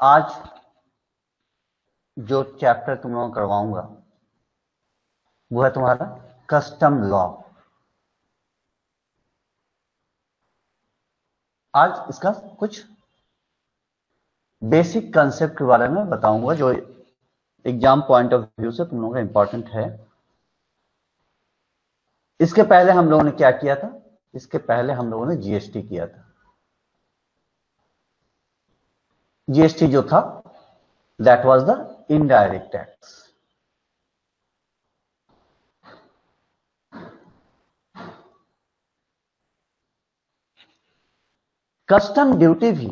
आज जो चैप्टर तुम लोगों को करवाऊंगा वो है तुम्हारा कस्टम लॉ। आज इसका कुछ बेसिक कंसेप्ट के बारे में बताऊंगा जो एग्जाम पॉइंट ऑफ व्यू से तुम लोगों का इंपॉर्टेंट है। इसके पहले हम लोगों ने क्या किया था? इसके पहले हम लोगों ने जीएसटी किया था। जीएसटी जो था that was the indirect tax. Custom duty भी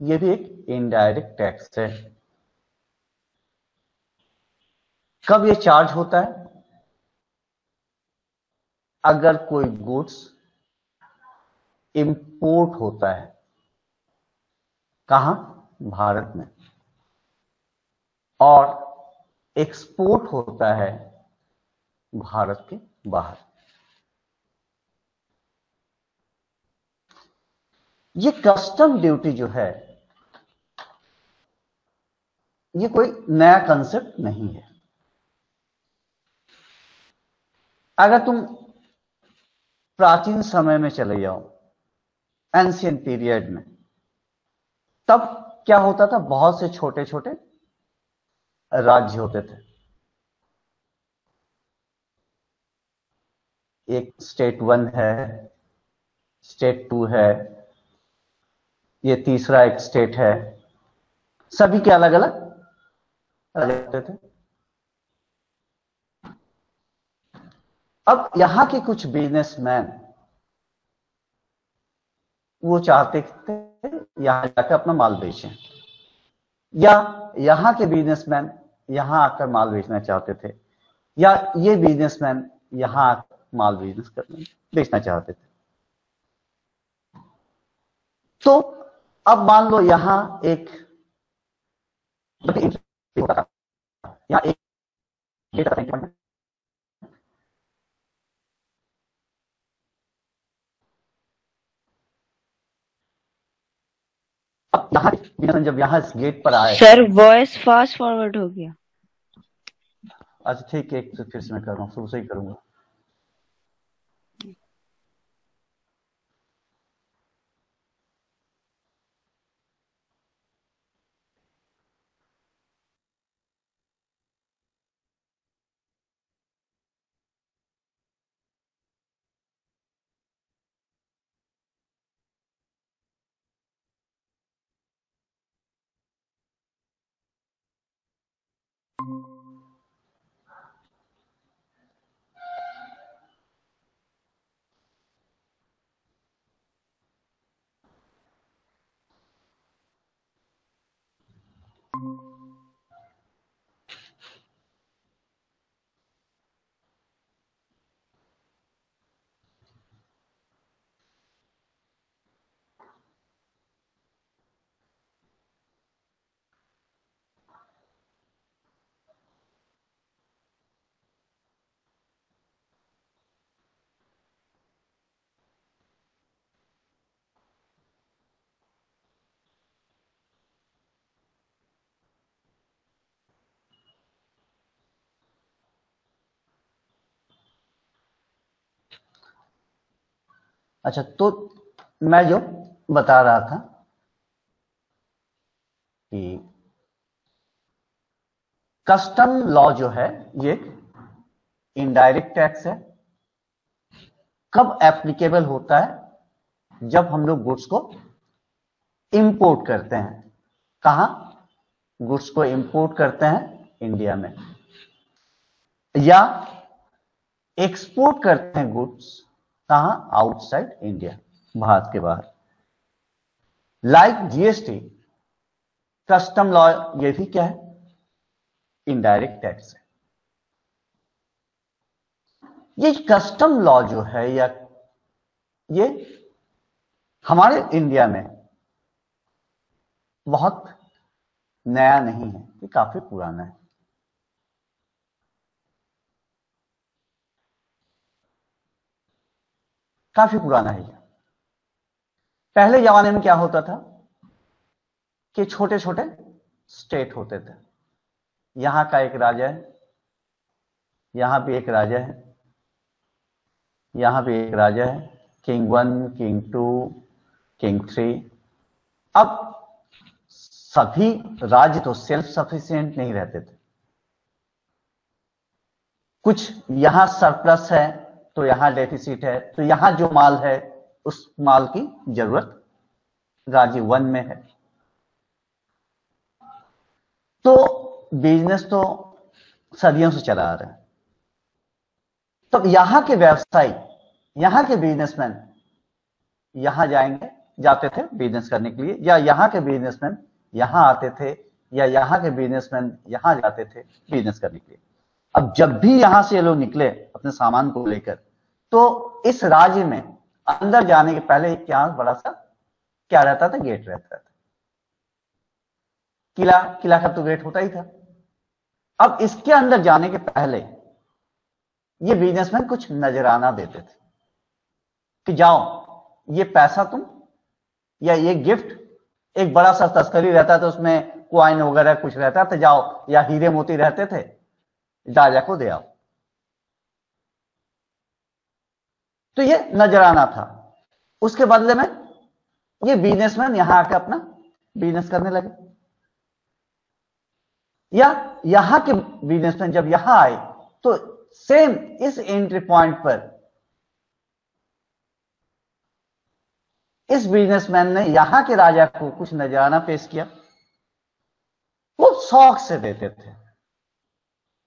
ये भी एक इनडायरेक्ट टैक्स है। कब ये चार्ज होता है? अगर कोई गुड्स इंपोर्ट होता है कहां? भारत में, और एक्सपोर्ट होता है भारत के बाहर। ये कस्टम ड्यूटी जो है ये कोई नया कंसेप्ट नहीं है। अगर तुम प्राचीन समय में चले जाओ, एंशियंट पीरियड में, तब क्या होता था? बहुत से छोटे छोटे राज्य होते थे। एक स्टेट वन है, स्टेट टू है, ये तीसरा एक स्टेट है। सभी के अलग अलग रहते थे। अब यहां के कुछ बिजनेसमैन वो चाहते थे यहां जाकर अपना माल बेचें, या यहां के बिजनेसमैन यहां आकर माल बेचना चाहते थे, या ये बिजनेसमैन यहां आकर माल बिजनेस करने बेचना चाहते थे। तो अब मान लो यहां एक यहां एक अब यहां जब यहां इस गेट पर आए। सर वॉइस फास्ट फॉरवर्ड हो गया। अच्छा ठीक है, एक फिर से मैं कर रहा हूँ, शुरू से ही करूंगा। अच्छा, तो मैं जो बता रहा था कि कस्टम लॉ जो है ये इनडायरेक्ट टैक्स है। कब एप्लीकेबल होता है? जब हम लोग गुड्स को इंपोर्ट करते हैं। कहां? गुड्स को इंपोर्ट करते हैं इंडिया में, या एक्सपोर्ट करते हैं गुड्स कहां? आउटसाइड इंडिया, भारत के बाहर। लाइक जीएसटी, कस्टम लॉ ये भी क्या है? इनडायरेक्ट टैक्स है। ये कस्टम लॉ जो है या ये हमारे इंडिया में बहुत नया नहीं है, ये काफी पुराना है। काफी पुराना है ये। पहले जमाने में क्या होता था? कि छोटे छोटे स्टेट होते थे। यहां का एक राजा है, यहां भी एक राजा है, यहां भी एक राजा है, किंग 1, किंग 2, किंग 3। अब सभी राज्य तो सेल्फ सफिशिएंट नहीं रहते थे। कुछ यहां सरप्लस है तो यहां डेफिसिट है, तो यहां जो माल है उस माल की जरूरत राज्य 1 में है। तो बिजनेस तो सदियों से चला आ रहा है। तो यहां के व्यवसायी, यहां के बिजनेसमैन यहां जाते थे बिजनेस करने के लिए, या यहां के बिजनेसमैन यहां आते थे, या यहां के बिजनेसमैन यहां जाते थे बिजनेस करने के लिए। अब जब भी यहां से ये लोग निकले अपने सामान को लेकर, तो इस राज्य में अंदर जाने के पहले एक यहाँ बड़ा सा क्या रहता था, गेट रहता था। किला का तो गेट होता ही था। अब इसके अंदर जाने के पहले ये बिजनेसमैन कुछ नजराना देते थे कि जाओ, ये पैसा तुम, या ये गिफ्ट, एक बड़ा सा तस्करी रहता था उसमें क्वाइन वगैरह कुछ रहता था, जाओ, या हीरे मोती रहते थे, राजा को दे आओ। तो ये नजराना था। उसके बदले में ये बिजनेसमैन यहां आकर अपना बिजनेस करने लगे, या यहां के बिजनेसमैन जब यहां आए तो सेम इस एंट्री पॉइंट पर इस बिजनेसमैन ने यहां के राजा को कुछ नजराना पेश किया। वो शौक से देते थे,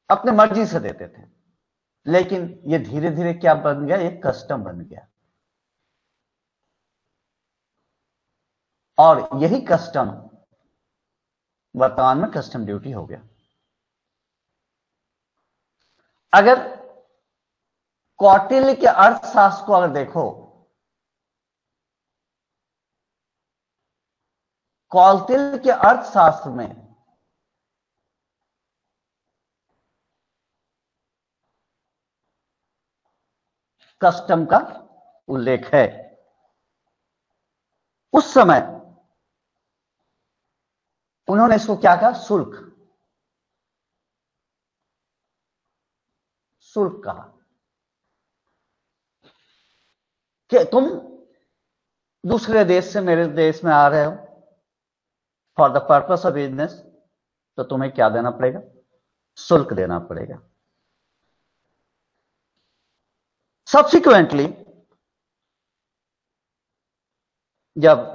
अपने मर्जी से देते थे, लेकिन ये धीरे धीरे क्या बन गया, एक कस्टम बन गया। और यही कस्टम वर्तमान में कस्टम ड्यूटी हो गया। अगर कौटिल्य के अर्थशास्त्र को अगर देखो, कौटिल्य के अर्थशास्त्र में कस्टम का उल्लेख है। उस समय उन्होंने इसको क्या कहा, शुल्क कहा कि तुम दूसरे देश से मेरे देश में आ रहे हो for the purpose of business, तो तुम्हें क्या देना पड़ेगा, शुल्क देना पड़ेगा। सब्सिक्वेंटली जब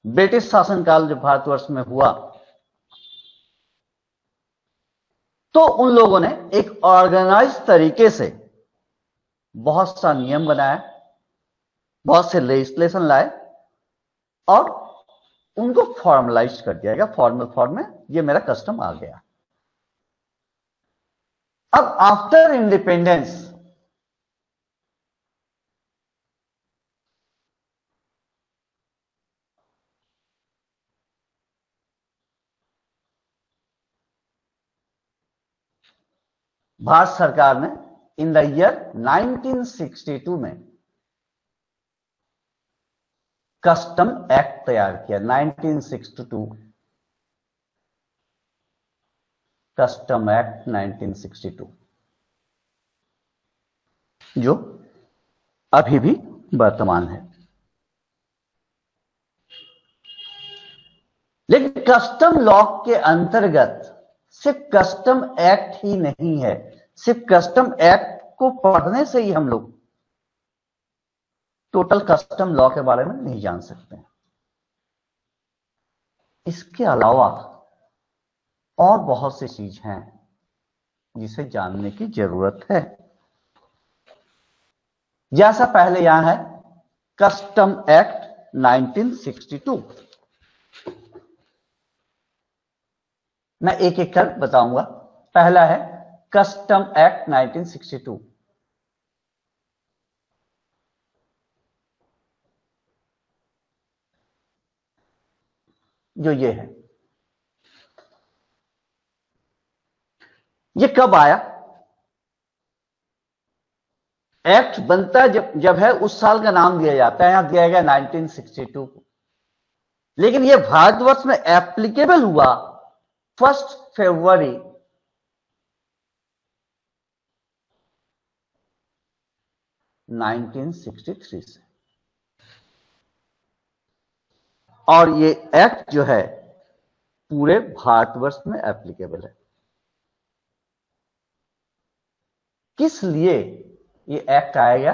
ब्रिटिश शासनकाल जब भारतवर्ष में हुआ, तो उन लोगों ने एक ऑर्गेनाइज तरीके से बहुत सा नियम बनाया, बहुत से लेजिस्लेशन लाए और उनको फॉर्मलाइज कर दिया गया। फॉर्मल फॉर्म में ये मेरा कस्टम आ गया। अब आफ्टर इंडिपेंडेंस भारत सरकार ने इन द ईयर 1962 में कस्टम एक्ट तैयार किया। 1962 कस्टम एक्ट 1962, जो अभी भी वर्तमान है। लेकिन कस्टम लॉ के अंतर्गत सिर्फ कस्टम एक्ट ही नहीं है। सिर्फ कस्टम एक्ट को पढ़ने से ही हम लोग टोटल कस्टम लॉ के बारे में नहीं जान सकते। इसके अलावा और बहुत सी चीज हैं जिसे जानने की जरूरत है। जैसा पहले यहां है कस्टम एक्ट 1962, मैं एक एक कर बताऊंगा। पहला है कस्टम एक्ट 1962, जो ये है। ये कब आया? एक्ट बनता है जब है उस साल का नाम दिया जाता है। यहां दिया गया 1962 को। लेकिन ये भारतवर्ष में एप्लीकेबल हुआ 1 फरवरी 1963 से। और ये एक्ट जो है पूरे भारतवर्ष में एप्लीकेबल है। किस लिए ये एक्ट आएगा?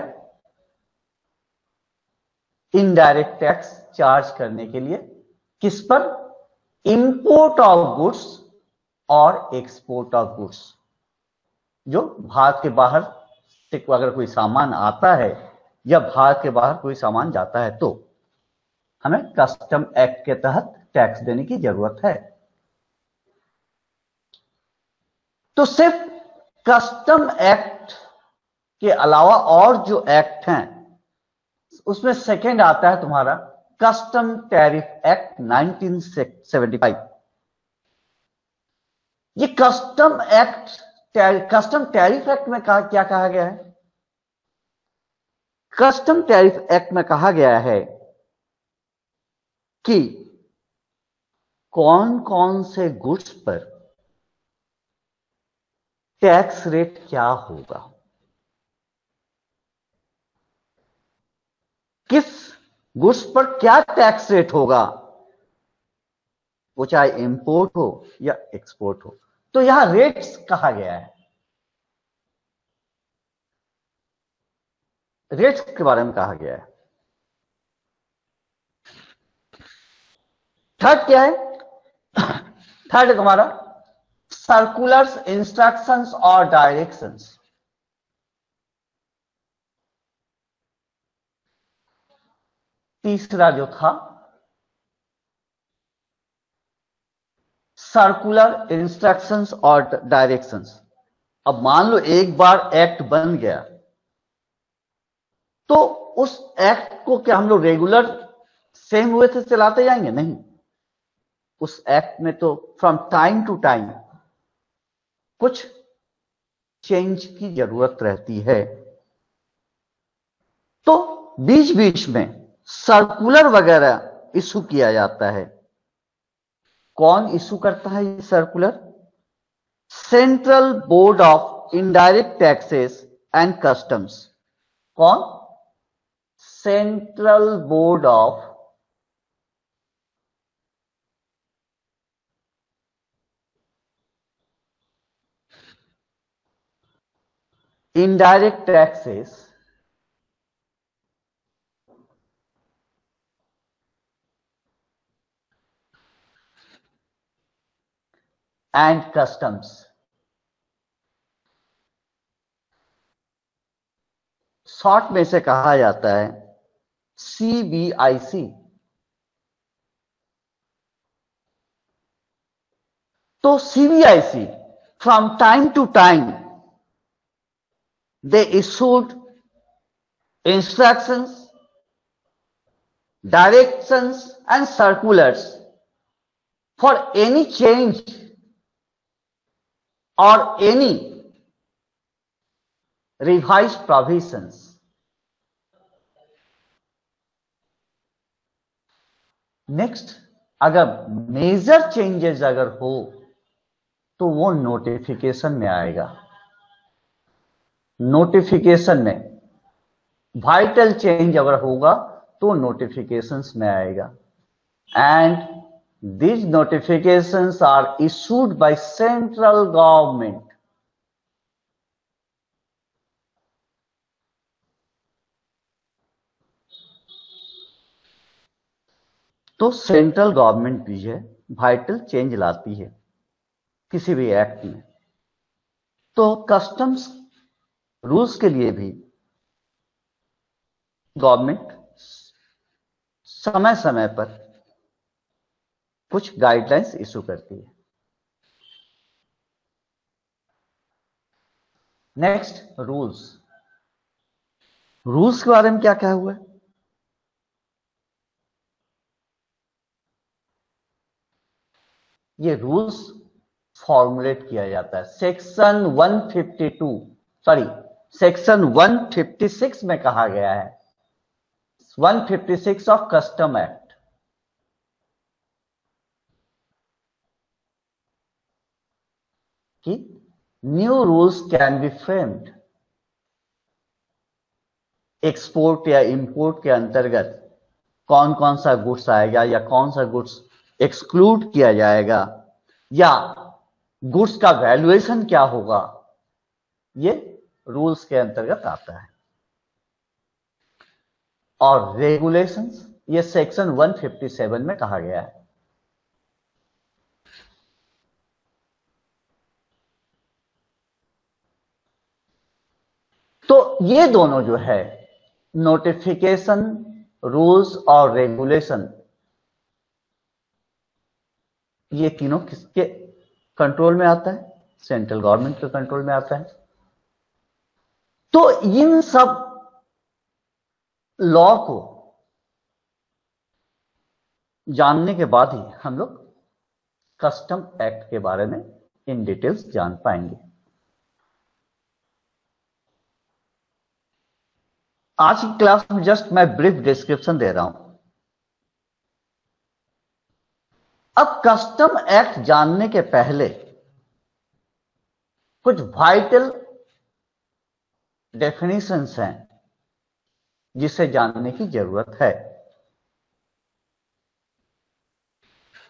इनडायरेक्ट टैक्स चार्ज करने के लिए। किस पर? इंपोर्ट ऑफ गुड्स और एक्सपोर्ट ऑफ गुड्स। जो भारत के बाहर से अगर कोई सामान आता है या भारत के बाहर कोई सामान जाता है तो हमें कस्टम एक्ट के तहत टैक्स देने की जरूरत है। तो सिर्फ कस्टम एक्ट के अलावा और जो एक्ट हैं उसमें सेकेंड आता है तुम्हारा कस्टम टैरिफ एक्ट 1975। ये कस्टम टैरिफ एक्ट में क्या कहा गया है? कस्टम टैरिफ एक्ट में कहा गया है कि कौन कौन से गुड्स पर टैक्स रेट क्या होगा, किस गुड्स पर क्या टैक्स रेट होगा, वो चाहे इंपोर्ट हो या एक्सपोर्ट हो। तो यहां रेट्स कहा गया है। रेट्स के बारे में कहा गया है। थर्ड क्या है? थर्ड है तुम्हारा सर्कुलर्स, इंस्ट्रक्शंस और डायरेक्शंस। तीसरा जो था सर्कुलर, इंस्ट्रक्शंस और डायरेक्शंस। अब मान लो एक बार एक्ट बन गया तो उस एक्ट को क्या हम लोग रेगुलर सेम हुए से चलाते जाएंगे? नहीं। उस एक्ट में तो फ्रॉम टाइम टू टाइम कुछ चेंज की जरूरत रहती है। तो बीच बीच में सर्कुलर वगैरह इशू किया जाता है। कौन इशू करता है ये circular? Central board of indirect taxes and customs. कौन? Central board of indirect taxes and customs. Short में से कहा जाता है CBIC। तो CBIC from time to time they issued instructions, directions and circulars for any change or any revised provisions. Next, अगर major changes अगर हो तो वो नोटिफिकेशन में आएगा। नोटिफिकेशन में वाइटल चेंज अगर होगा तो नोटिफिकेशंस में आएगा। And these notifications are issued by central government. तो सेंट्रल गवर्नमेंट भी है वाइटल चेंज लाती है किसी भी एक्ट में। तो कस्टम्स रूल्स के लिए भी गवर्नमेंट समय समय पर कुछ गाइडलाइंस इशू करती है। Next, rules. रूल्स के बारे में क्या क्या हुआ है? ये रूल्स फॉर्मुलेट किया जाता है सेक्शन 156 में कहा गया है। 156 ऑफ कस्टम एक्ट। कि new rules can be framed, export या इंपोर्ट के अंतर्गत कौन कौन सा गुड्स आएगा या कौन सा गुड्स एक्सक्लूड किया जाएगा या गुड्स का वैल्यूएशन क्या होगा, ये रूल्स के अंतर्गत आता है। और रेगुलेशंस ये सेक्शन 157 में कहा गया है। तो ये दोनों जो है नोटिफिकेशन, रूल्स और रेगुलेशन, ये तीनों किसके कंट्रोल में आता है? सेंट्रल गवर्नमेंट के कंट्रोल में आता है। तो इन सब लॉ को जानने के बाद ही हम लोग कस्टम एक्ट के बारे में इन डिटेल्स जान पाएंगे। आज की क्लास में जस्ट मैं ब्रीफ डिस्क्रिप्शन दे रहा हूं। अब कस्टम एक्ट जानने के पहले कुछ वाइटल डेफिनेशंस हैं जिसे जानने की जरूरत है।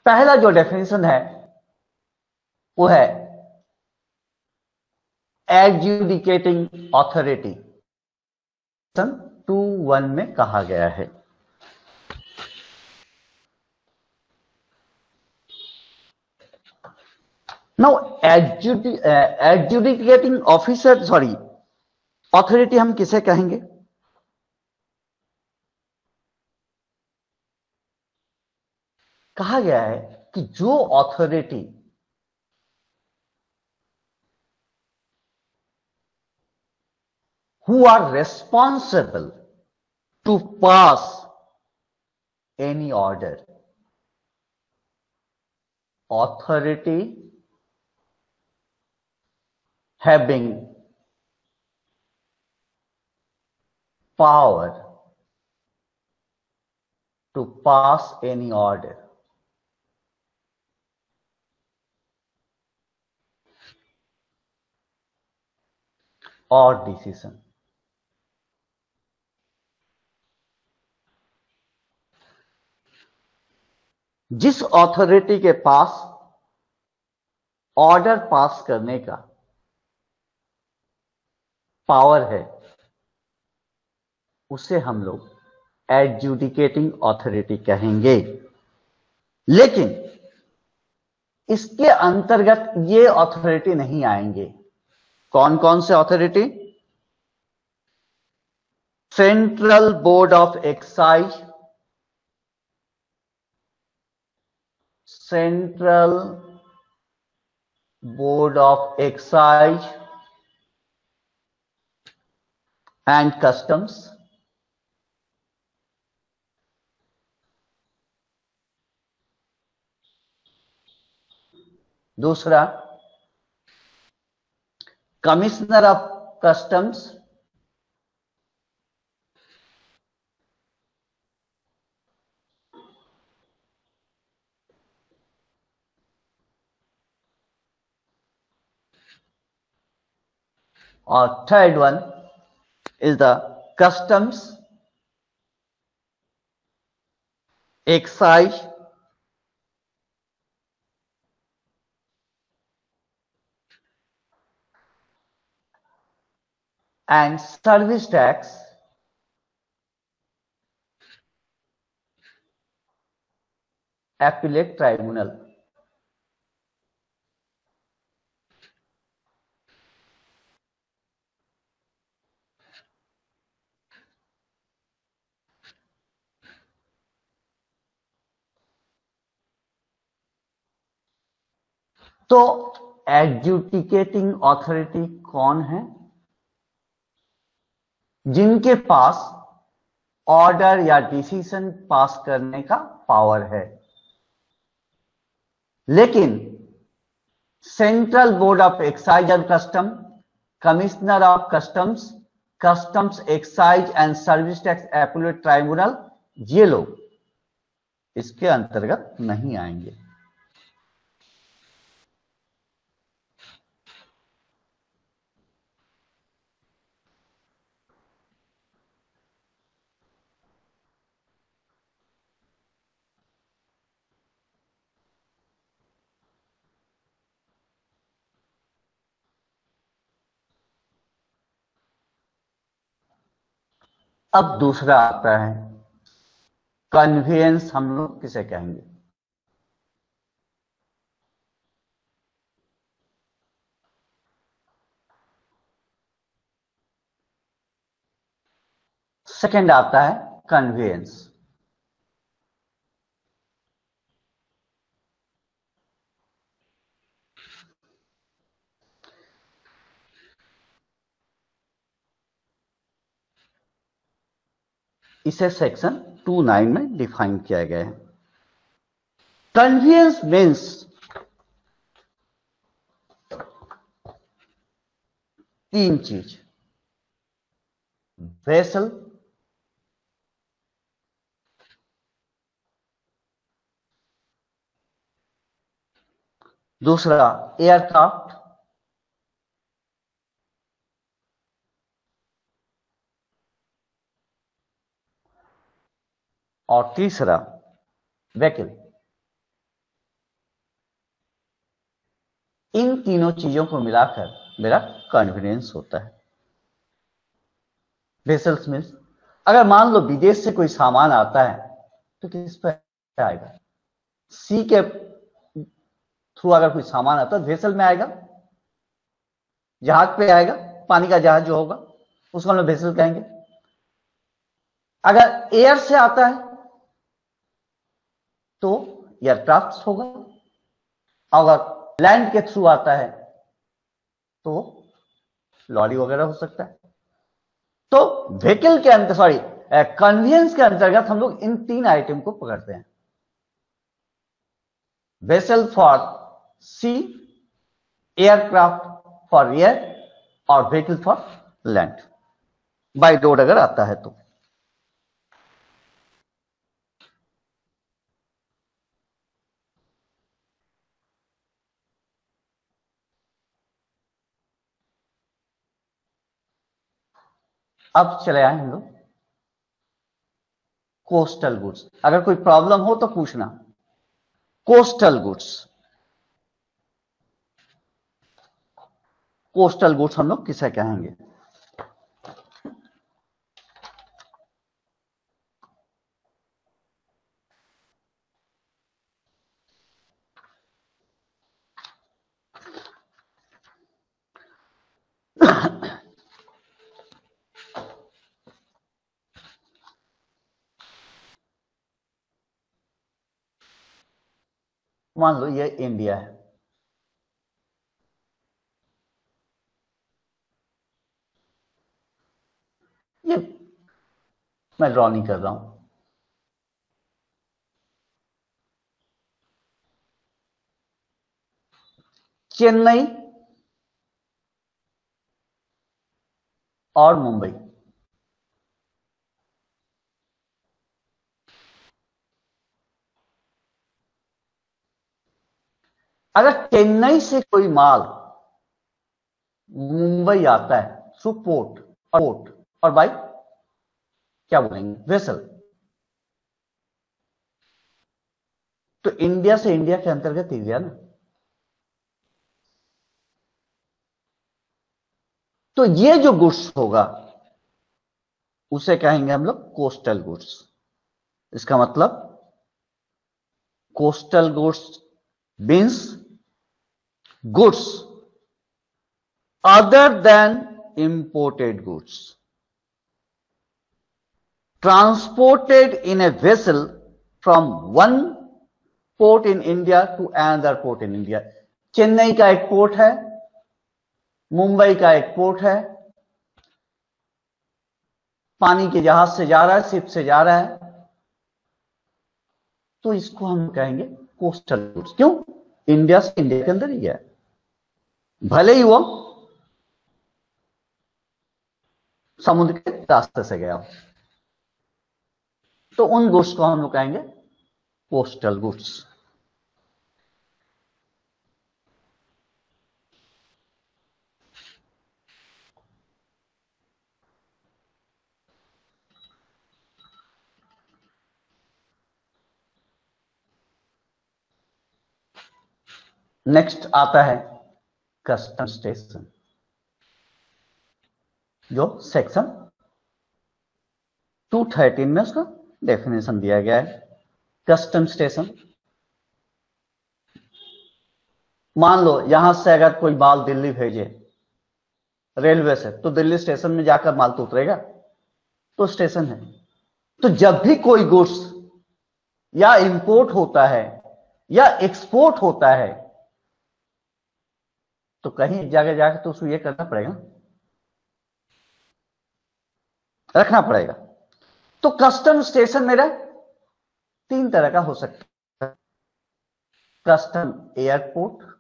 पहला जो डेफिनेशन है वो है एडजुडिकेटिंग अथॉरिटी, 2(1) में कहा गया है। नाउ एडजुडिकेटिंग ऑफिसर अथॉरिटी हम किसे कहेंगे? कहा गया है कि जो authority who are responsible to pass any order, authority having power to pass any order or decision। जिस अथॉरिटी के पास ऑर्डर पास करने का पावर है उसे हम लोग एडजुडिकेटिंग अथॉरिटी कहेंगे। लेकिन इसके अंतर्गत ये अथॉरिटी नहीं आएंगे। कौन कौन से authority? Central board of excise, central board of excise and customs, दूसरा कमिश्नर ऑफ कस्टम्स, और third one is the customs, excise and service tax appellate tribunal। तो एडजुडिकेटिंग अथॉरिटी कौन है? जिनके पास ऑर्डर या डिसीजन पास करने का पावर है। लेकिन central board of excise and custom, commissioner of customs, customs excise and service tax appellate tribunal, ये लोग इसके अंतर्गत नहीं आएंगे। अब दूसरा आता है कन्वेंस, हम लोग किसे कहेंगे? सेकंड आता है कन्वेंस। इसे सेक्शन 29 में डिफाइन किया गया है। कन्वेंस मीन्स तीन चीज, वेसल, दूसरा एयरक्राफ्ट, और तीसरा व्हीकल। इन तीनों चीजों को मिलाकर मेरा कन्वीनियंस होता है। वेसल्स मीन्स अगर मान लो विदेश से कोई सामान आता है तो किस पर आएगा? सी के थ्रू अगर कोई सामान आता है वेसल में आएगा, जहाज पे आएगा, पानी का जहाज जो होगा उसको हम लोग वेसल कहेंगे। अगर एयर से आता है तो एयरक्राफ्ट होगा, अगर लैंड के थ्रू आता है तो लॉरी वगैरह हो सकता है। तो व्हीकल के अंतर, सॉरी, कन्वीनियंस के अंतर्गत हम लोग इन तीन आइटम को पकड़ते हैं। Vessel for sea, aircraft for air, और vehicle for land by road अगर आता है तो। अब चले आए हम लोग कोस्टल गुड्स। अगर कोई प्रॉब्लम हो तो पूछना। कोस्टल गुड्स, कोस्टल गुड्स हम लोग किसे कहेंगे? मान लो ये इंडिया है, ये मैं ड्रॉ नहीं कर रहा हूं। चेन्नई और मुंबई, अगर चेन्नई से कोई माल मुंबई आता है थ्रू पोर्ट और बाई क्या बोलेंगे? वेसल, तो इंडिया से इंडिया के अंतर्गत ही गया ना। तो ये जो गुड्स होगा उसे कहेंगे हम लोग कोस्टल गुड्स। इसका मतलब coastal goods means goods other than imported goods transported in a vessel from one port in India to another port in India। Chennai का एक पोर्ट है, मुंबई का एक पोर्ट है, पानी के जहाज से जा रहा है, शिप से जा रहा है, तो इसको हम कहेंगे कोस्टल गुड्स। क्यों? इंडिया से इंडिया के अंदर ही है, भले ही वो समुद्र के रास्ते से गया हो। तो उन गुड्स को हम लोग कहेंगे कोस्टल गुड्स। नेक्स्ट आता है कस्टम स्टेशन, जो सेक्शन 213 में उसका डेफिनेशन दिया गया है। कस्टम स्टेशन, मान लो यहां से अगर कोई माल दिल्ली भेजे रेलवे से, तो दिल्ली स्टेशन में जाकर माल तो उतरेगा, तो स्टेशन है। तो जब भी कोई गुड्स या इंपोर्ट होता है या एक्सपोर्ट होता है, तो कहीं एक जगह जाकर तो उसको ये करना पड़ेगा, रखना पड़ेगा। तो कस्टम स्टेशन मेरा 3 तरह का हो सकता है। Custom airport,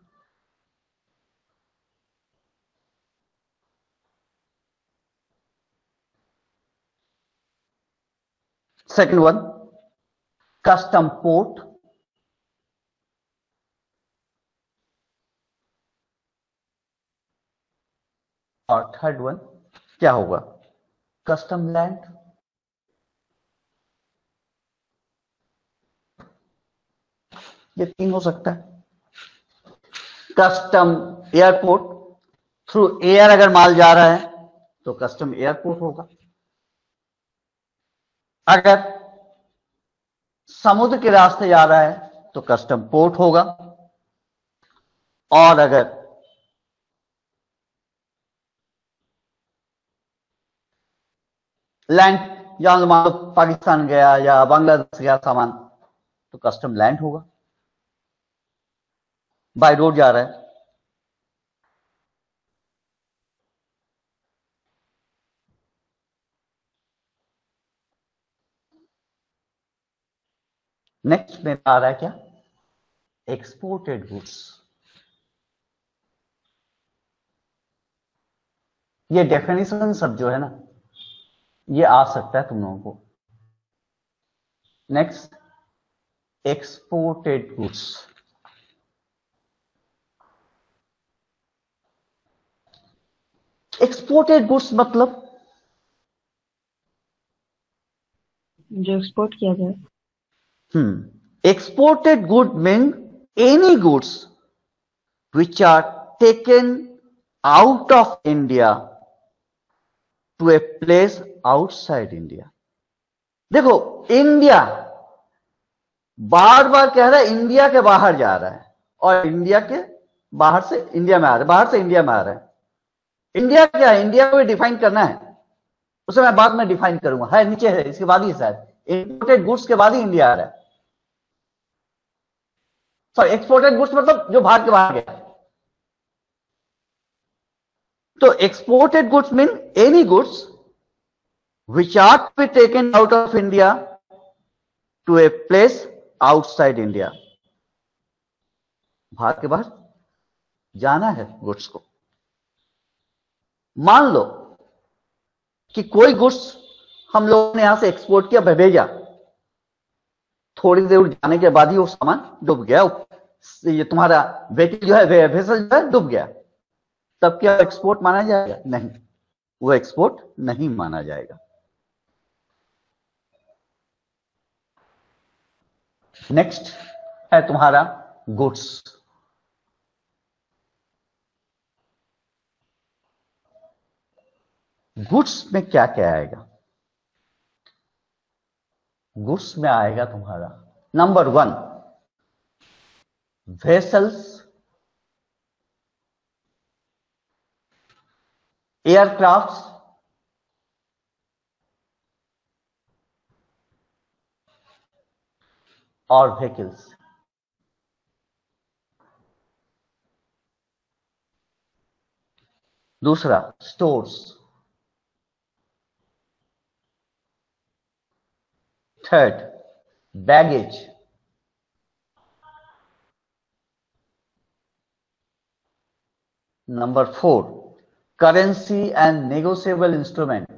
second one custom port, और थर्ड वन क्या होगा, कस्टम लैंड। ये 3 हो सकता है। कस्टम एयरपोर्ट, थ्रू एयर अगर माल जा रहा है तो कस्टम एयरपोर्ट होगा। अगर समुद्र के रास्ते जा रहा है तो कस्टम पोर्ट होगा। और अगर लैंड, जहां मान लो पाकिस्तान गया या बांग्लादेश गया सामान, तो कस्टम लैंड होगा। बाय रोड जा रहा है। नेक्स्ट में आ रहा है क्या, एक्सपोर्टेड गुड्स। ये डेफिनेशन सब जो है ना, ये आ सकता है तुम लोगों को। Next, exported goods. Exported goods मतलब जो एक्सपोर्ट किया जाए। exported good mean any goods which are taken out of India to a place outside India। देखो, इंडिया बार बार कह रहा है इंडिया के बाहर जा रहा है, और इंडिया के बाहर से इंडिया में आ रहा है, बाहर से इंडिया में आ रहा है। इंडिया क्या है, इंडिया को डिफाइन करना है, उसे मैं बाद में डिफाइन करूंगा, है नीचे है, इसके बाद ही शायद इंपोर्टेड गुड्स के बाद ही इंडिया आ रहा है। सॉरी, एक्सपोर्टेड गुड्स मतलब जो भारत के बाहर गया। तो exported goods mean any goods which are to be taken out of India to a place outside India। Bharat के बाहर जाना है गुड्स को। मान लो कि कोई गुड्स हम लोगों ने यहां से एक्सपोर्ट किया, भेजा, थोड़ी देर जाने के बाद ही वो सामान डूब गया, ये तुम्हारा व्हीकल जो है, वेसल जो है, डूब गया, तब क्या एक्सपोर्ट माना जाएगा? नहीं, वो एक्सपोर्ट नहीं माना जाएगा। नेक्स्ट है तुम्हारा गुड्स। गुड्स में क्या क्या आएगा? गुड्स में आएगा तुम्हारा नंबर 1 वेसल्स, एयरक्राफ्ट्स, और व्हीकल्स। दूसरा stores. Third baggage. Number 4 currency and negotiable instrument.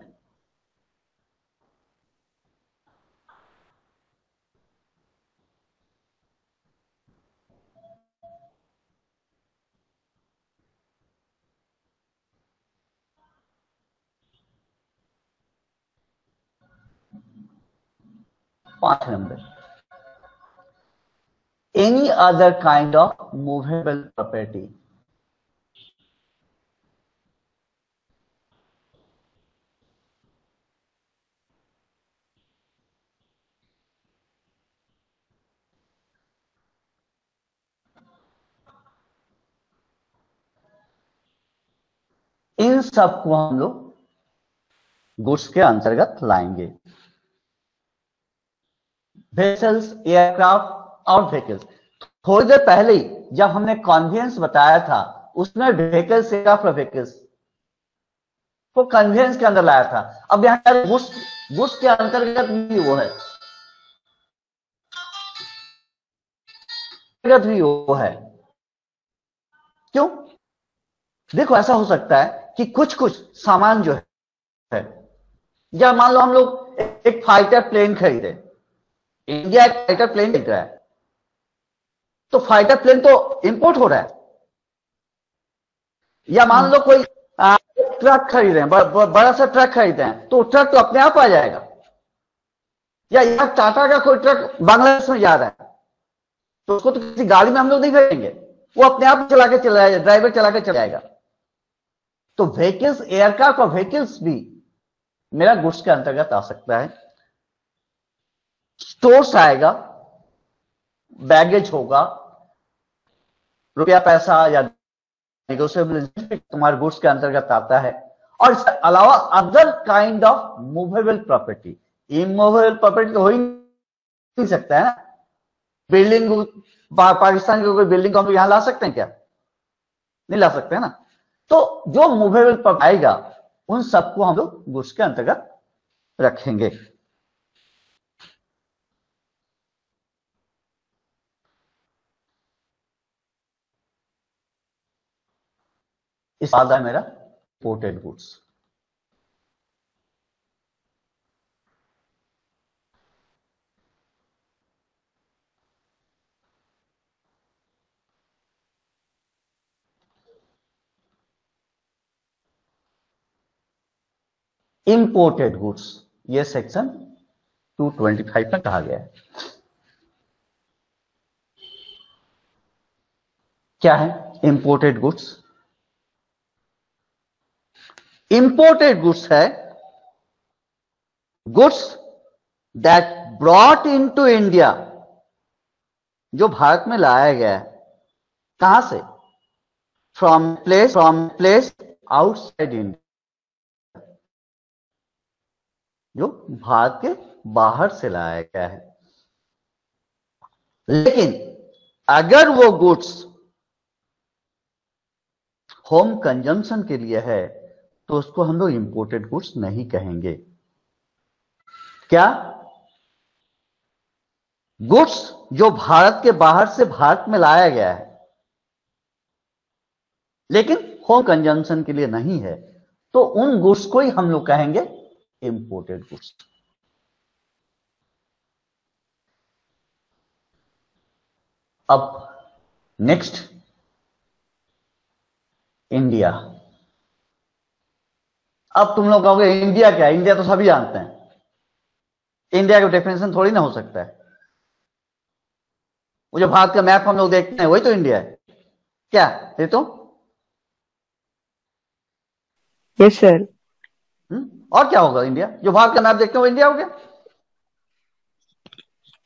पांच number any other kind of movable property. इन सब को हम लोग गुड्स के अंतर्गत लाएंगे। वेसल्स, एयरक्राफ्ट और व्हीकल्स। थोड़ी देर पहले ही जब हमने कन्वेंस बताया था उसमें व्हीकल्स, एयरक्राफ्ट और व्हीकल्स को कन्वेंस के अंदर लाया था। अब यहां गुड्स, गुड्स के अंतर्गत भी वो है, भी वो है। क्यों? देखो ऐसा हो सकता है कि कुछ कुछ सामान जो है, या मान लो हम लोग एक फाइटर प्लेन खरीदे, इंडिया एक फाइटर प्लेन खरीद रहा है, तो फाइटर प्लेन तो इंपोर्ट हो रहा है। या मान लो कोई ट्रक खरीद रहे हैं, बड़ा सा ट्रक खरीदे हैं, तो ट्रक तो अपने आप आ जाएगा। या यहाँ टाटा का कोई ट्रक बांग्लादेश में जा रहा है, तो उसको तो किसी गाड़ी में हम लोग नहीं खरीदेंगे, वो अपने आप चला के चला जाएगा, ड्राइवर चला के चला जाएगा। तो व्हीकल्स, एयरक्राफ्ट और व्हीकल्स भी मेरा गुड्स के अंतर्गत आ सकता है। स्टोर्स आएगा, बैगेज होगा, रुपया पैसा या नेगोशिएबल तुम्हारे गुड्स के अंतर्गत आता है। और इसके अलावा other kind of movable property. Immovable property तो हो ही नहीं सकता है ना। बिल्डिंग, पाकिस्तान की कोई बिल्डिंग को हम यहां ला सकते हैं क्या? नहीं ला सकते है ना। तो जो मूवेबल प्रॉपर्टी आएगा उन सबको हम लोग गुड्स के अंतर्गत रखेंगे। इस बाद है मेरा इंपोर्टेड गुड्स। इंपोर्टेड गुड्स, ये सेक्शन 225 में कहा गया है। क्या है इंपोर्टेड गुड्स? इंपोर्टेड गुड्स है goods that brought into India, जो भारत में लाया गया है। कहां से? फ्रॉम प्लेस आउटसाइड इंडिया, जो भारत के बाहर से लाया गया है। लेकिन अगर वो गुड्स होम कंजम्पशन के लिए है तो उसको हम लोग इंपोर्टेड गुड्स नहीं कहेंगे। क्या? गुड्स जो भारत के बाहर से भारत में लाया गया है लेकिन होम कंजम्पशन के लिए नहीं है, तो उन गुड्स को ही हम लोग कहेंगे इंपोर्टेड गुड्स। अब नेक्स्ट, इंडिया। अब तुम लोग कहोगे इंडिया क्या है? इंडिया तो सभी जानते हैं। इंडिया का डेफिनेशन थोड़ी ना हो सकता है। वो जो भारत का मैप हम लोग देखते हैं वही तो इंडिया है क्या? ये तो यस सर। और क्या होगा? इंडिया, जो भारत का मैप देखते हैं वो इंडिया हो गया।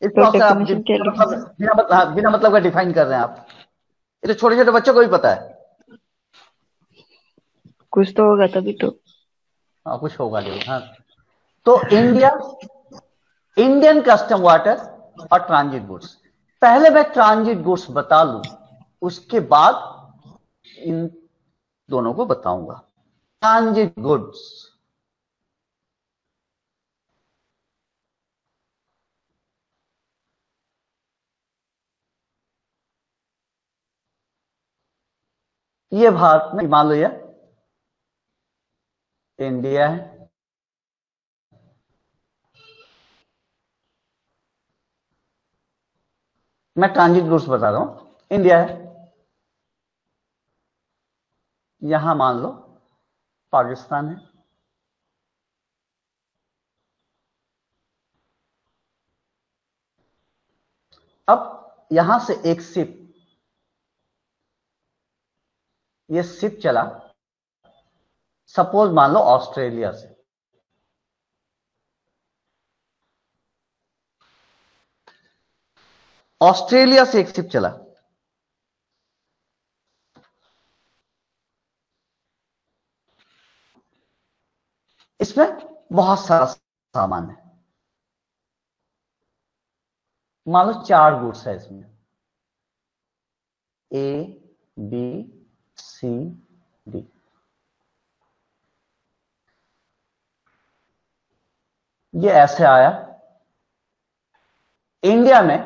इसको तो आप डेफिनेशन क्या लिखेंगे? बिना मतलब का डिफाइन कर रहे हैं आप। ये तो छोटे छोटे बच्चों को भी पता है। कुछ तो होगा तभी तो। हाँ कुछ होगा जरूर। हाँ, तो इंडिया, इंडियन कस्टम वाटर और ट्रांजिट गुड्स। पहले मैं ट्रांजिट गुड्स बता लूं, उसके बाद इन दोनों को बताऊंगा। ट्रांजिट गुड्स, ये भारत में मान लो ये इंडिया है, मैं ट्रांजिट गुड्स बता रहा हूं। इंडिया है, यहां मान लो पाकिस्तान है, अब यहां से एक शिप, ये शिप चला सपोज मान लो ऑस्ट्रेलिया से, ऑस्ट्रेलिया से एक शिप चला, इसमें बहुत सारा सामान है। मान लो 4 गुड्स है इसमें, ए बी सी डी। ये ऐसे आया, इंडिया में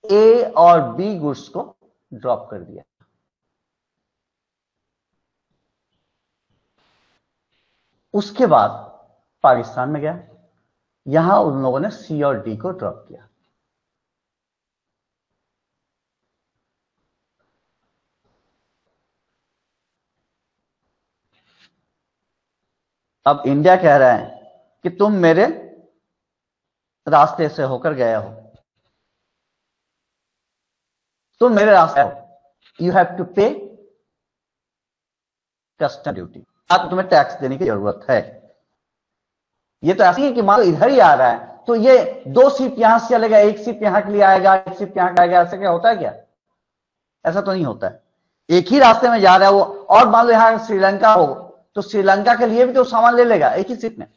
ए और बी गुड्स को ड्रॉप कर दिया। उसके बाद पाकिस्तान में गया, यहां उन लोगों ने सी और डी को ड्रॉप किया। अब इंडिया कह रहा है कि तुम मेरे रास्ते से होकर गए हो, तुम मेरे रास्ते हो, यू हैव टू पे कस्टम ड्यूटी। अब तुम्हें टैक्स देने की जरूरत है। ये तो ऐसी है कि मान लो इधर ही आ रहा है तो ये 2 शिप यहां से चलेगा, 1 शिप यहां के लिए आएगा, 1 शिप यहां का आएगा। ऐसा क्या होता है क्या? ऐसा तो नहीं होता है। एक ही रास्ते में जा रहा है वो। और मान लो यहां श्रीलंका हो तो श्रीलंका के लिए भी तो सामान ले लेगा एक ही शिप में।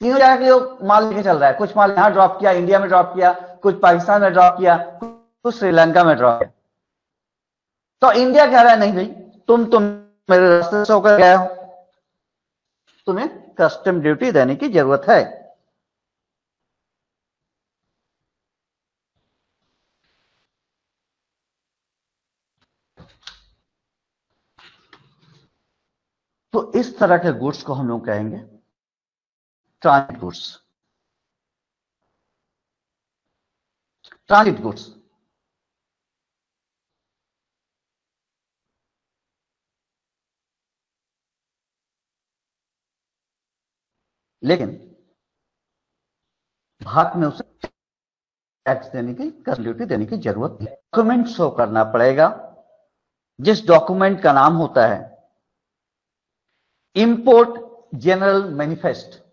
तीनों जगह के लिए माल लेके चल रहा है। कुछ माल यहां ड्रॉप किया, इंडिया में ड्रॉप किया, कुछ पाकिस्तान में ड्रॉप किया, कुछ श्रीलंका में ड्रॉप किया। तो इंडिया कह रहा है नहीं भाई, तुम मेरे रास्ते से होकर गए हो, तुम्हें कस्टम ड्यूटी देने की जरूरत है। तो इस तरह के गुड्स को हम लोग कहेंगे ट्रांजिट गुड्स। ट्रांजिट गुड्स लेकिन भारत में उसे टैक्स देने की, कस्टम ड्यूटी देने की जरूरत नहीं। डॉक्यूमेंट शो करना पड़ेगा, जिस डॉक्यूमेंट का नाम होता है import general manifest.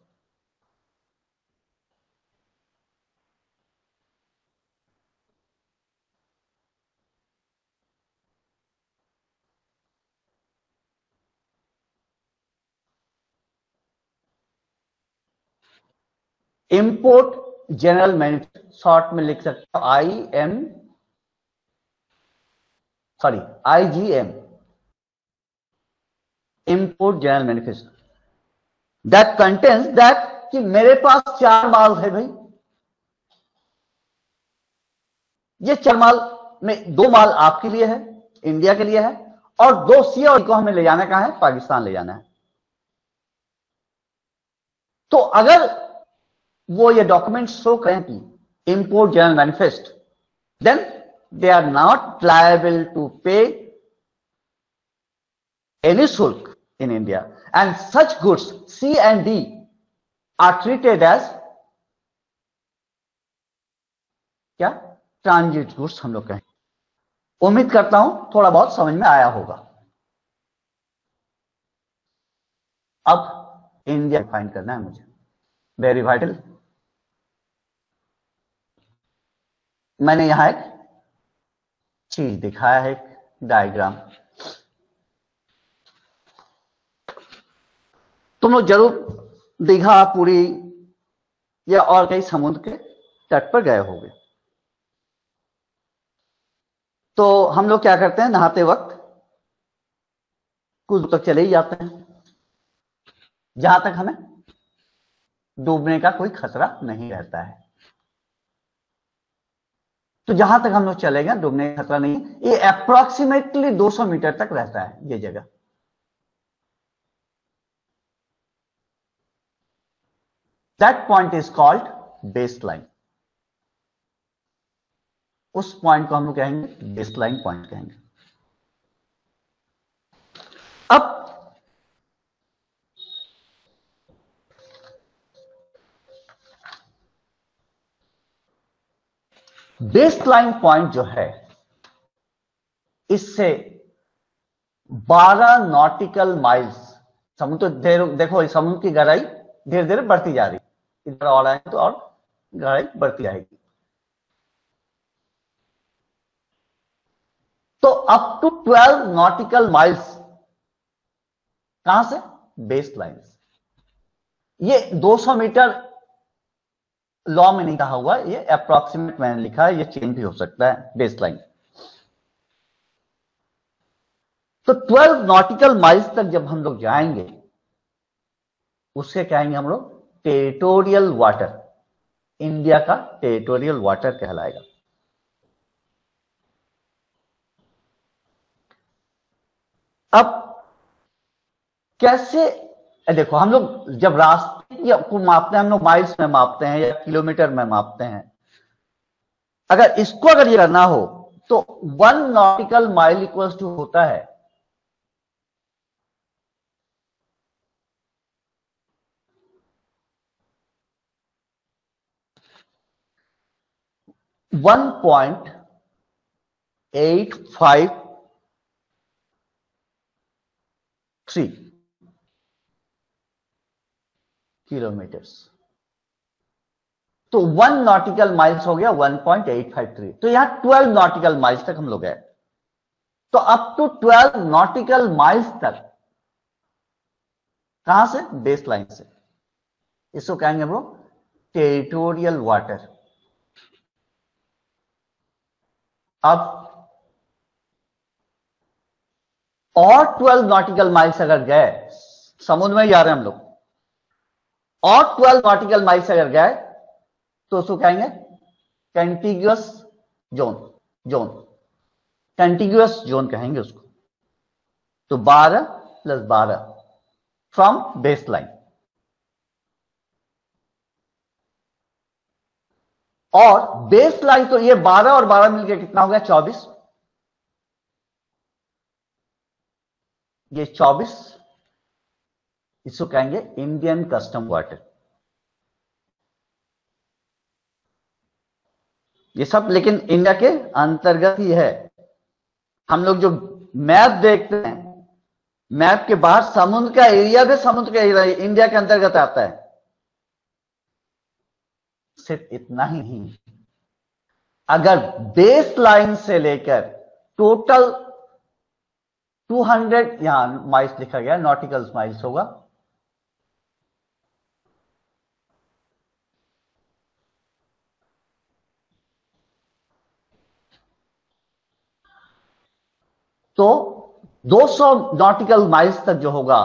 Import general manifest, short में लिख सकते हो IGM, import general manifest. That contains that कि मेरे पास 4 माल है भाई, ये 4 माल में 2 माल आपके लिए है, इंडिया के लिए है, और 2 सी और को हमें ले जाना कहां है? पाकिस्तान ले जाना है। तो अगर वो ये डॉक्यूमेंट शो करें कि import general manifest, then they are not liable to pay any शुल्क in India, and such goods C and D are treated as क्या? ट्रांजिट गुड्स हम लोग कहें। उम्मीद करता हूं थोड़ा बहुत समझ में आया होगा। अब इंडिया फाइंड करना है मुझे, वेरी वाइटल। मैंने यहां एक चीज दिखाया है, एक डायग्राम। तुम लोग जरूर दीघा, पुरी या और कई समुद्र के तट पर गए होंगे। तो हम लोग क्या करते हैं, नहाते वक्त कुछ दूर तक चले ही जाते हैं, जहां तक हमें डूबने का कोई खतरा नहीं रहता है। तो जहां तक हम लोग चले गए, डूबने का खतरा नहीं है। ये अप्रोक्सीमेटली 200 मीटर तक रहता है ये जगह। That point is called baseline. उस पॉइंट को हम लोग कहेंगे बेसलाइन पॉइंट कहेंगे। अब बेसलाइन पॉइंट जो है, इससे 12 नॉटिकल माइल्स समुद्र, देखो समुद्र की गहराई धीरे धीरे बढ़ती जा रही, इधर और आए तो और गहराई बढ़ती जाएगी। तो अप टू 12 नॉटिकल माइल्स कहां से? Base line. ये 200 मीटर लॉ में नहीं कहा हुआ, ये अप्रोक्सीमेट मैंने लिखा है, ये चेंज भी हो सकता है बेस लाइन। तो 12 नॉटिकल माइल्स तक जब हम लोग जाएंगे उसके कहेंगे हम लोग टेरिटोरियल वाटर, इंडिया का टेरिटोरियल वाटर कहलाएगा। अब कैसे, देखो हम लोग जब रास्ते को मापते हैं हम लोग माइल्स में मापते हैं या किलोमीटर में मापते हैं। अगर इसको अगर ये करना हो तो 1 नॉटिकल माइल इक्वल्स टू होता है 1.853 किलोमीटर्स। तो 1 नॉटिकल माइल्स हो गया 1.853। तो यहां 12 नॉटिकल माइल्स तक हम लोग गए। तो अप टू 12 नॉटिकल माइल्स तक कहां से? बेस लाइन से। इसको कहेंगे हम लोग टेरिटोरियल वाटर। अब और 12 नॉटिकल माइल्स अगर गए, समुद्र में ही जा रहे हैं हम लोग, और 12 नॉटिकल माइल्स अगर गए तो उसको कहेंगे कंटिग्यूअस जोन। कंटिग्यूअस जोन कहेंगे उसको। तो 12 + 12 फ्रॉम बेस लाइन। और बेस लाइन तो ये 12 और 12 मिलकर कितना हो गया? 24। ये 24, इसको कहेंगे इंडियन कस्टम वाटर। ये सब लेकिन इंडिया के अंतर्गत ही है। हम लोग जो मैप देखते हैं, मैप के बाहर समुद्र का एरिया भी समुद्र का एरिया इंडिया के अंतर्गत आता है। सिर्फ इतना ही नहीं, अगर बेस लाइन से लेकर टोटल 200, यहां माइल्स लिखा गया, नॉटिकल माइल्स होगा, तो 200 नॉटिकल माइल्स तक जो होगा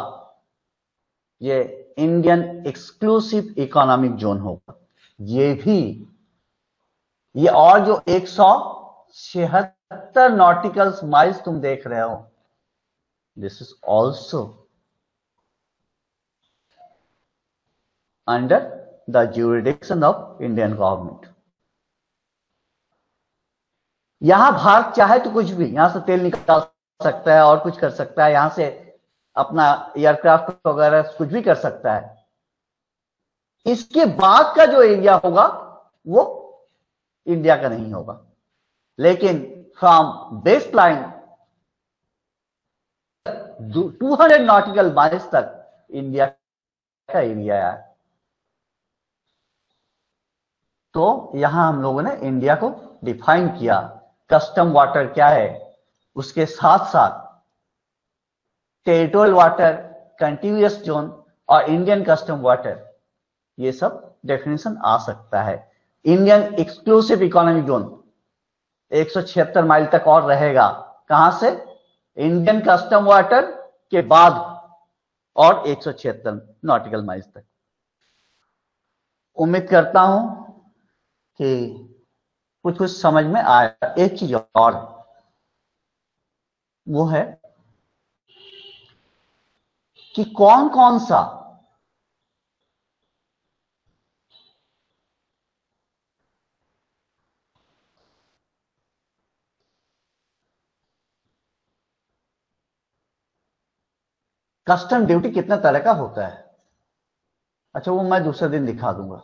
ये इंडियन एक्सक्लूसिव इकोनॉमिक जोन होगा। ये भी, ये और जो 176 नॉटिकल माइल्स तुम देख रहे हो, this is also under the jurisdiction of Indian government. यहां भारत चाहे तो कुछ भी, यहां से तेल निकाल सकता है और कुछ कर सकता है, यहां से अपना एयरक्राफ्ट वगैरह कुछ भी कर सकता है। इसके बाद का जो एरिया होगा वो इंडिया का नहीं होगा। लेकिन from base line 200 nautical miles तक इंडिया का एरिया है। तो यहां हम लोगों ने इंडिया को डिफाइन किया, कस्टम वाटर क्या है, उसके साथ साथ टेरिटोरियल वाटर, कंटिन्यूअस जोन और इंडियन कस्टम वाटर, ये सब डेफिनेशन आ सकता है। Indian exclusive economic zone 176 mile तक और रहेगा। कहां से? इंडियन कस्टम वाटर के बाद और 176 नॉटिकल माइल्स तक। उम्मीद करता हूं कि कुछ कुछ समझ में आया। एक चीज और, वो है कि कौन कौन सा कस्टम ड्यूटी कितने तरह का होता है। अच्छा, वो मैं दूसरे दिन दिखा दूंगा।